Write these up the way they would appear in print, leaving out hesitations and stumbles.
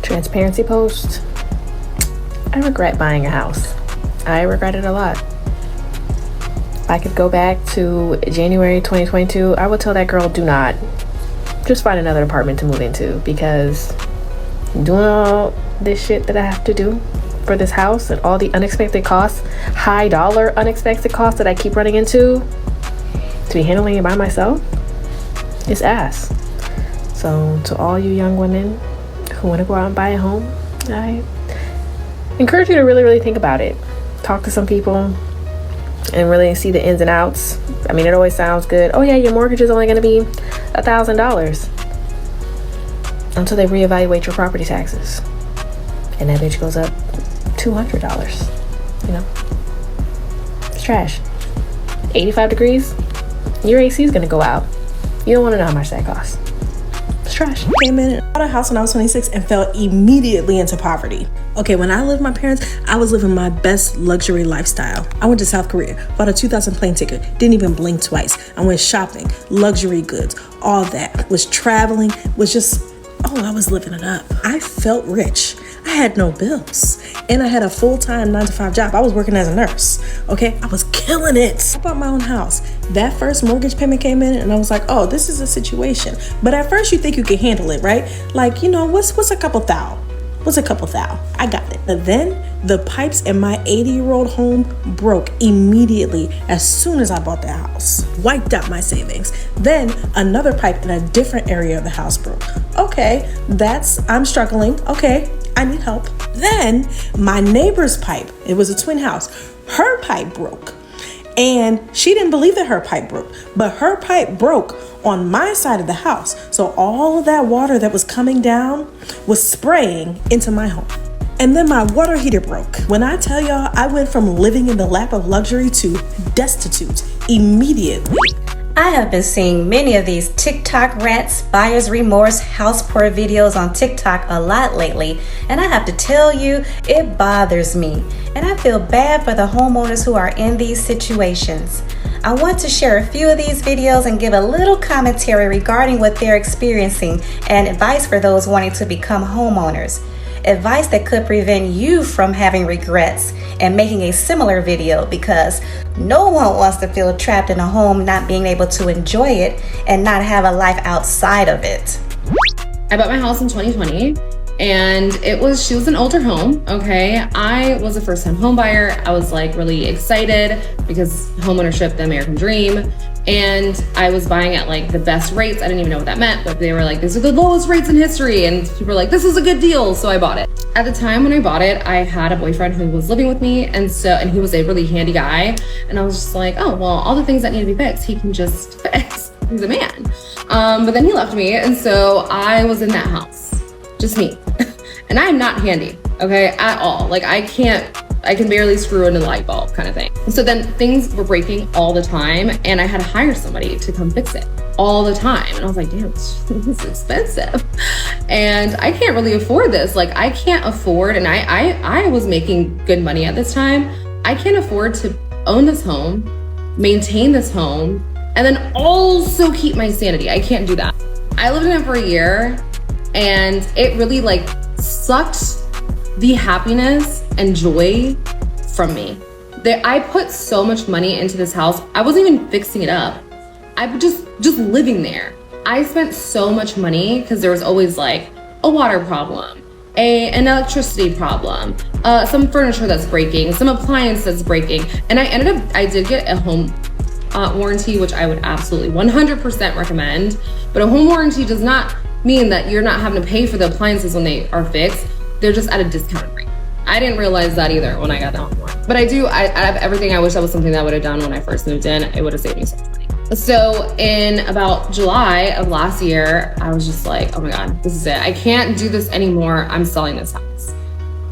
Transparency post. I regret buying a house. I regret it a lot. If I could go back to January 2022, I would tell that girl, do not. Just find another apartment to move into, because doing all this shit that I have to do for this house and all the unexpected costs, high dollar unexpected costs that I keep running into, to be handling it by myself, is ass. So to all you young women who want to go out and buy a home, I encourage you to really think about it. Talk to some people and really see the ins and outs. I mean, it always sounds good. Oh yeah, your mortgage is only going to be $1,000 until they reevaluate your property taxes, and that bitch goes up $200. You know, it's trash. 85 degrees, your AC is going to go out. You don't want to know how much that costs. It's trash. Came in and bought a house when I was 26 and fell immediately into poverty. Okay, when I lived with my parents, I was living my best luxury lifestyle. I went to South Korea, bought a 2,000 plane ticket, didn't even blink twice. I went shopping, luxury goods, all that. Was traveling, was just, I was living it up. I felt rich. I had no bills. And I had a full-time 9-to-5 job. I was working as a nurse, okay? I was killing it. I bought my own house. That first mortgage payment came in and I was like, oh, this is a situation. But at first you think you can handle it, right? Like, what's a couple thou? What's a couple thou? I got it. But then the pipes in my 80-year-old home broke immediately as soon as I bought the house. Wiped out my savings. Then another pipe in a different area of the house broke. Okay, I'm struggling. Okay, I need help. Then my neighbor's pipe, it was a twin house, her pipe broke. And she didn't believe that her pipe broke, but her pipe broke on my side of the house. So all of that water that was coming down was spraying into my home. And then my water heater broke. When I tell y'all, I went from living in the lap of luxury to destitute immediately. I have been seeing many of these TikTok rants, buyer's remorse, house poor videos on TikTok a lot lately, and I have to tell you, it bothers me. And I feel bad for the homeowners who are in these situations. I want to share a few of these videos and give a little commentary regarding what they're experiencing and advice for those wanting to become homeowners. Advice that could prevent you from having regrets and making a similar video, because no one wants to feel trapped in a home, not being able to enjoy it and not have a life outside of it. I bought my house in 2020 and she was an older home, okay? I was a first-time home buyer. I was like really excited because homeownership, the American dream. And I was buying at like the best rates. I didn't even know what that meant, but they were like, these are the lowest rates in history. And people were like, this is a good deal. So I bought it. At the time when I bought it, I had a boyfriend who was living with me. And he was a really handy guy. And I was just like, oh, well, all the things that need to be fixed, he can just fix. He's a man. But then he left me. And so I was in that house, just me. And I'm not handy, okay, at all. Like I can barely screw in a light bulb kind of thing. So then things were breaking all the time and I had to hire somebody to come fix it all the time. And I was like, damn, this is expensive. And I can't really afford this. Like I can't afford, and I was making good money at this time. I can't afford to own this home, maintain this home, and then also keep my sanity. I can't do that. I lived in it for a year and it really like sucked the happiness and joy from me. I put so much money into this house. I wasn't even fixing it up. I was just living there. I spent so much money because there was always like a water problem, an electricity problem, some furniture that's breaking, some appliance that's breaking. And I did get a home warranty, which I would absolutely 100% recommend. But a home warranty does not mean that you're not having to pay for the appliances when they are fixed. They're just at a discounted rate. I didn't realize that either when I got that home warranty. But I have everything. I wish that was something that I would have done when I first moved in. It would have saved me so much money. So in about July of last year, I was just like, oh my God, this is it. I can't do this anymore. I'm selling this house.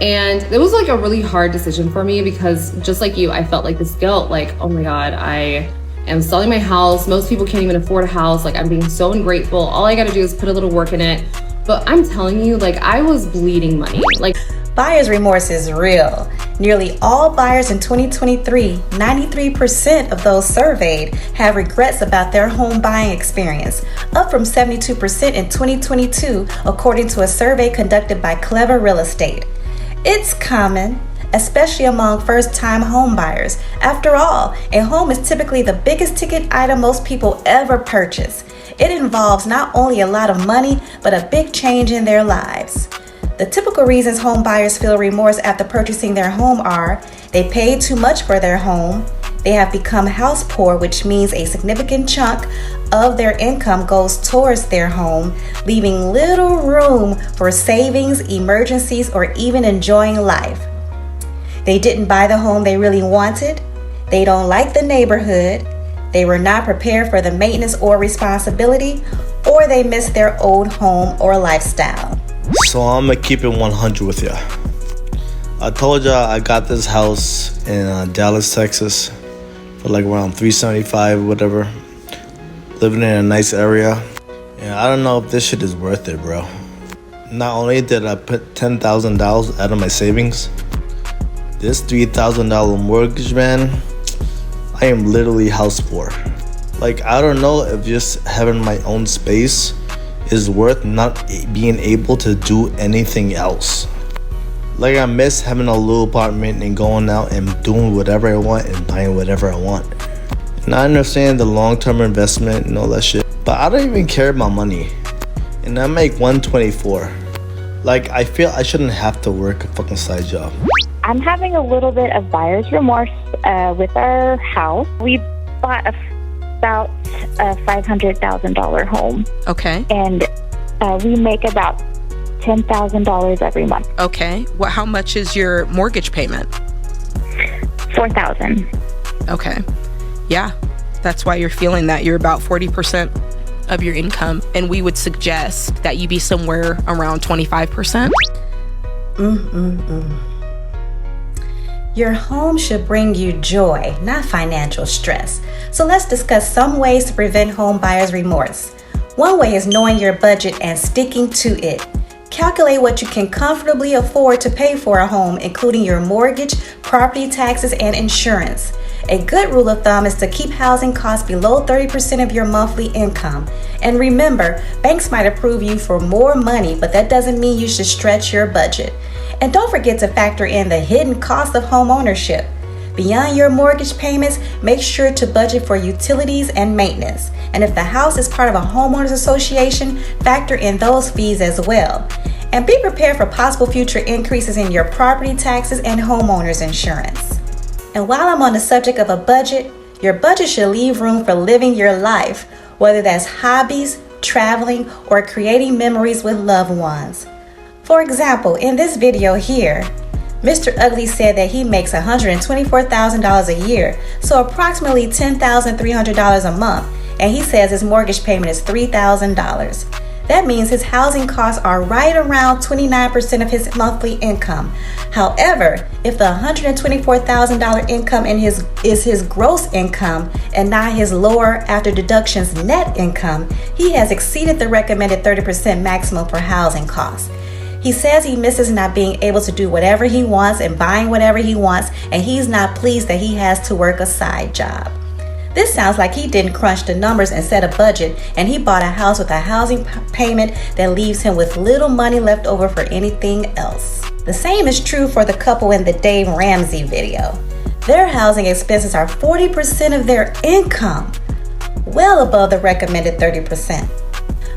And it was like a really hard decision for me because just like you, I felt like this guilt, like, oh my God, I am selling my house. Most people can't even afford a house. Like I'm being so ungrateful. All I gotta do is put a little work in it. But I'm telling you, like I was bleeding money. Like buyer's remorse is real. Nearly all buyers in 2023, 93% of those surveyed, have regrets about their home buying experience, up from 72% in 2022, according to a survey conducted by Clever Real Estate. It's common, especially among first-time home buyers. After all, a home is typically the biggest ticket item most people ever purchase. It involves not only a lot of money, but a big change in their lives. The typical reasons home buyers feel remorse after purchasing their home are: they paid too much for their home, they have become house poor, which means a significant chunk of their income goes towards their home, leaving little room for savings, emergencies, or even enjoying life. They didn't buy the home they really wanted, they don't like the neighborhood, they were not prepared for the maintenance or responsibility, or they missed their old home or lifestyle. So I'm gonna keep it 100 with ya. I told y'all I got this house in Dallas, Texas for like around $375, whatever. Living in a nice area. And I don't know if this shit is worth it, bro. Not only did I put $10,000 out of my savings, this $3,000 mortgage, man, I am literally house poor. Like, I don't know if just having my own space is worth not being able to do anything else. Like, I miss having a little apartment and going out and doing whatever I want and buying whatever I want. And I understand the long-term investment and all that shit, but I don't even care about money. And I make $124. Like, I feel I shouldn't have to work a fucking side job. I'm having a little bit of buyer's remorse with our house. We bought about a $500,000 home. Okay. And we make about $10,000 every month. Okay. How much is your mortgage payment? $4,000. Okay. Yeah. That's why you're feeling that. You're about 40% of your income. And we would suggest that you be somewhere around 25%. Your home should bring you joy, not financial stress. So let's discuss some ways to prevent home buyer's remorse. One way is knowing your budget and sticking to it. Calculate what you can comfortably afford to pay for a home, including your mortgage, property taxes, and insurance. A good rule of thumb is to keep housing costs below 30% of your monthly income. And remember, banks might approve you for more money, but that doesn't mean you should stretch your budget. And don't forget to factor in the hidden cost of home ownership. Beyond your mortgage payments, make sure to budget for utilities and maintenance. And if the house is part of a homeowners association, factor in those fees as well. And be prepared for possible future increases in your property taxes and homeowners insurance. And while I'm on the subject of a budget, your budget should leave room for living your life, whether that's hobbies, traveling, or creating memories with loved ones. For example, in this video here, Mr. Ugly said that he makes $124,000 a year, so approximately $10,300 a month, and he says his mortgage payment is $3,000. That means his housing costs are right around 29% of his monthly income. However, if the $124,000 income is his gross income and not his lower after deductions net income, he has exceeded the recommended 30% maximum for housing costs. He says he misses not being able to do whatever he wants and buying whatever he wants, and he's not pleased that he has to work a side job. This sounds like he didn't crunch the numbers and set a budget, and he bought a house with a housing payment that leaves him with little money left over for anything else. The same is true for the couple in the Dave Ramsey video. Their housing expenses are 40% of their income, well above the recommended 30%.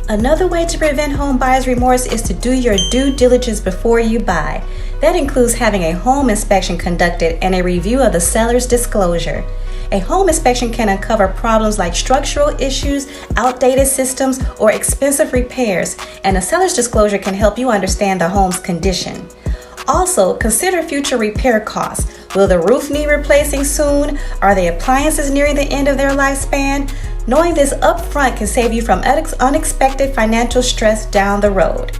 Another way to prevent home buyer's remorse is to do your due diligence before you buy. That includes having a home inspection conducted and a review of the seller's disclosure. A home inspection can uncover problems like structural issues, outdated systems, or expensive repairs, and a seller's disclosure can help you understand the home's condition. Also, consider future repair costs. Will the roof need replacing soon? Are the appliances nearing the end of their lifespan? Knowing this upfront can save you from unexpected financial stress down the road.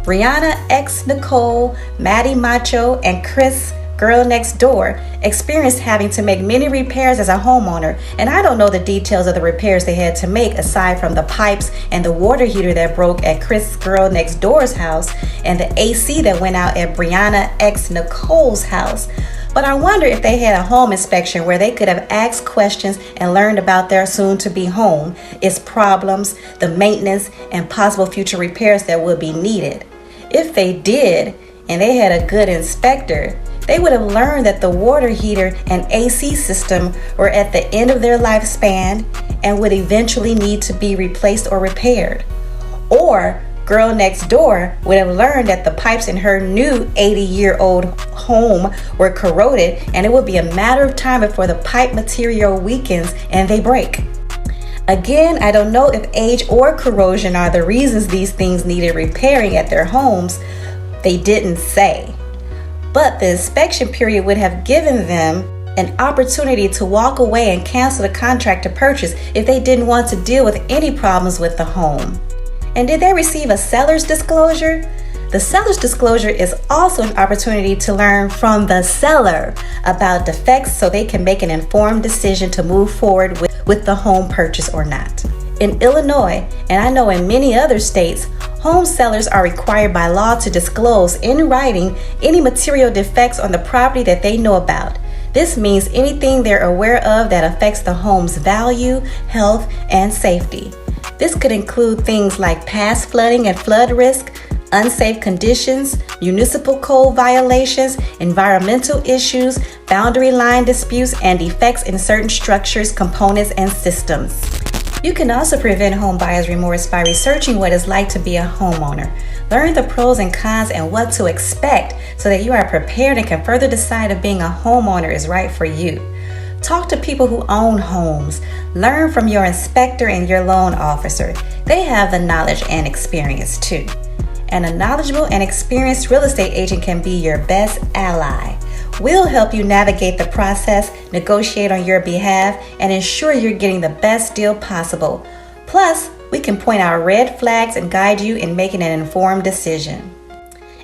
Brianna X Nicole, Maddie Macho, and Chris Girl Next Door experienced having to make many repairs as a homeowner, and I don't know the details of the repairs they had to make aside from the pipes and the water heater that broke at Chris Girl Next Door's house and the AC that went out at Brianna X Nicole's house. But I wonder if they had a home inspection where they could have asked questions and learned about their soon-to-be home, its problems, the maintenance, and possible future repairs that would be needed. If they did, and they had a good inspector, they would have learned that the water heater and AC system were at the end of their lifespan and would eventually need to be replaced or repaired. Or girl next door would have learned that the pipes in her new 80-year-old home were corroded, and it would be a matter of time before the pipe material weakens and they break. Again, I don't know if age or corrosion are the reasons these things needed repairing at their homes. They didn't say. But the inspection period would have given them an opportunity to walk away and cancel the contract to purchase if they didn't want to deal with any problems with the home. And did they receive a seller's disclosure? The seller's disclosure is also an opportunity to learn from the seller about defects so they can make an informed decision to move forward with the home purchase or not. In Illinois, and I know in many other states, home sellers are required by law to disclose in writing any material defects on the property that they know about. This means anything they're aware of that affects the home's value, health, and safety. This could include things like past flooding and flood risk, unsafe conditions, municipal code violations, environmental issues, boundary line disputes, and defects in certain structures, components, and systems. You can also prevent home buyer's remorse by researching what it's like to be a homeowner. Learn the pros and cons and what to expect so that you are prepared and can further decide if being a homeowner is right for you. Talk to people who own homes. Learn from your inspector and your loan officer. They have the knowledge and experience too. And a knowledgeable and experienced real estate agent can be your best ally. We'll help you navigate the process, negotiate on your behalf, and ensure you're getting the best deal possible. Plus, we can point out red flags and guide you in making an informed decision.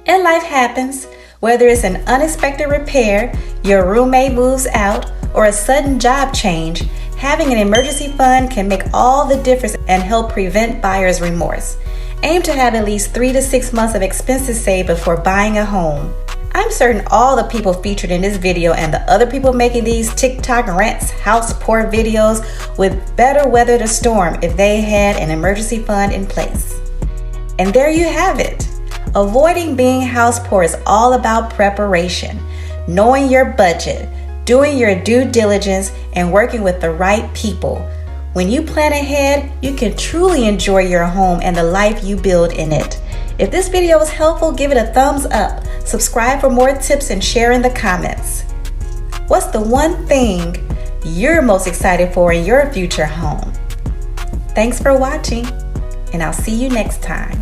And life happens, whether it's an unexpected repair, your roommate moves out, or a sudden job change. Having an emergency fund can make all the difference and help prevent buyer's remorse. Aim to have at least 3 to 6 months of expenses saved before buying a home. I'm certain all the people featured in this video and the other people making these TikTok rants, house poor videos would better weather the storm if they had an emergency fund in place. And there you have it. Avoiding being house poor is all about preparation, knowing your budget, doing your due diligence, and working with the right people. When you plan ahead, you can truly enjoy your home and the life you build in it. If this video was helpful, give it a thumbs up, subscribe for more tips, and share in the comments. What's the one thing you're most excited for in your future home? Thanks for watching, and I'll see you next time.